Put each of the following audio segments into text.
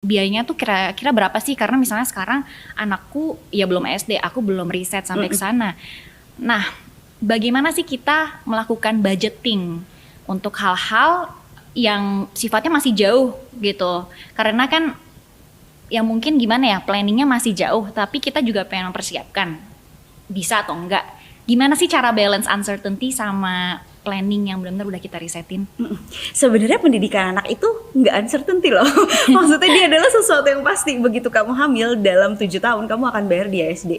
biayanya tuh kira-kira berapa sih? Karena misalnya sekarang anakku ya belum SD, aku belum riset sampai ke sana. Nah, bagaimana sih kita melakukan budgeting untuk hal-hal yang sifatnya masih jauh gitu? Karena kan yang mungkin gimana ya, planningnya masih jauh, tapi kita juga pengen mempersiapkan bisa atau enggak. Gimana sih cara balance uncertainty sama planning yang benar-benar udah kita risetin? Sebenarnya pendidikan anak itu nggak uncertainty loh. Maksudnya dia adalah sesuatu yang pasti. Begitu kamu hamil, dalam 7 tahun kamu akan bayar di SD.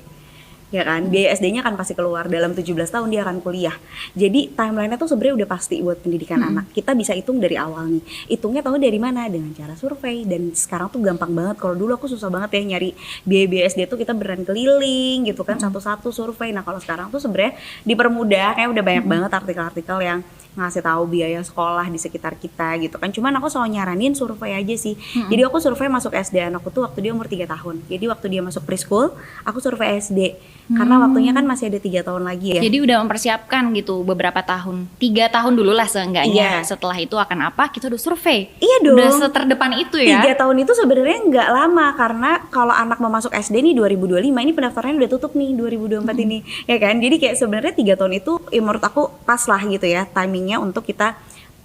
Ya kan, biaya SD-nya kan pasti keluar, dalam 17 tahun dia akan kuliah. Jadi timeline-nya tuh sebenarnya udah pasti buat pendidikan anak. Kita bisa hitung dari awal nih. Hitungnya tahu dari mana? Dengan cara survei. Dan sekarang tuh gampang banget. Kalau dulu aku susah banget ya nyari biaya SD tuh, kita beneran keliling gitu kan, satu-satu survei. Nah kalau sekarang tuh sebenarnya dipermudah, kayak udah banyak banget artikel-artikel yang ngasih tahu biaya sekolah di sekitar kita gitu kan. Cuman aku selalu nyaranin survei aja sih. Jadi aku survei masuk SD anakku tuh waktu dia umur 3 tahun. Jadi waktu dia masuk preschool, aku survei SD. Karena waktunya kan masih ada 3 tahun lagi ya. Jadi udah mempersiapkan gitu beberapa tahun. 3 tahun dulu lah seenggaknya. Setelah itu akan apa? Kita udah survei. Iya dong. Udah seterdepan itu ya. 3 tahun itu sebenarnya nggak lama, karena kalau anak mau masuk SD nih 2025, ini pendaftarannya udah tutup nih 2024 ini, ya kan? Jadi kayak sebenarnya 3 tahun itu ya menurut aku pas lah gitu ya timingnya untuk kita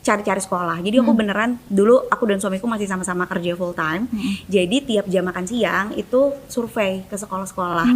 cari-cari sekolah. Jadi aku beneran dulu, aku dan suamiku masih sama-sama kerja full time. Jadi tiap jam makan siang itu survei ke sekolah-sekolah.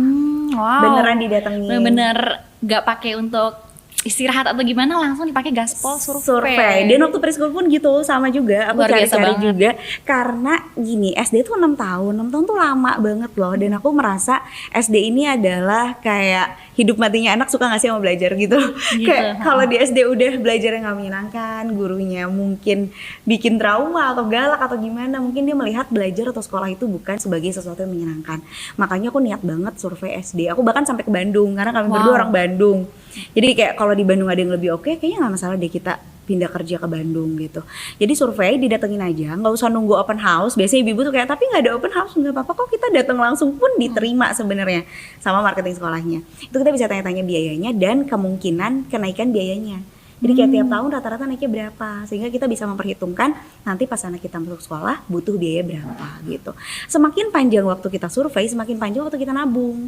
Wow. Beneran didatengin. Bener-bener gak pakai untuk istirahat atau gimana, langsung dipakai gaspol survei. Dan waktu preschool pun gitu, sama juga. Aku cari-cari juga. Karena gini, SD tuh 6 tahun. 6 tahun tuh lama banget loh. Dan aku merasa SD ini adalah kayak hidup matinya anak, suka gak sih sama belajar gitu. Kayak kalau di SD udah belajar yang gak menyenangkan, gurunya mungkin bikin trauma atau galak atau gimana, mungkin dia melihat belajar atau sekolah itu bukan sebagai sesuatu yang menyenangkan. Makanya aku niat banget survei SD. Aku bahkan sampai ke Bandung, karena kami berdua orang Bandung. Jadi kayak kalau di Bandung ada yang lebih oke, kayaknya nggak masalah deh kita pindah kerja ke Bandung gitu. Jadi survei didatengin aja, nggak usah nunggu open house. Biasanya ibu tuh kayak, tapi nggak ada open house, nggak apa-apa kok, kita datang langsung pun diterima sebenarnya sama marketing sekolahnya. Itu kita bisa tanya-tanya biayanya dan kemungkinan kenaikan biayanya. Jadi kayak tiap tahun rata-rata naiknya berapa, sehingga kita bisa memperhitungkan nanti pas anak kita masuk sekolah butuh biaya berapa gitu. Semakin panjang waktu kita survei, semakin panjang waktu kita nabung.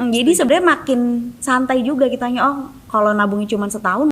Jadi sebenarnya makin santai juga kitanya, oh kalau nabungnya cuma setahun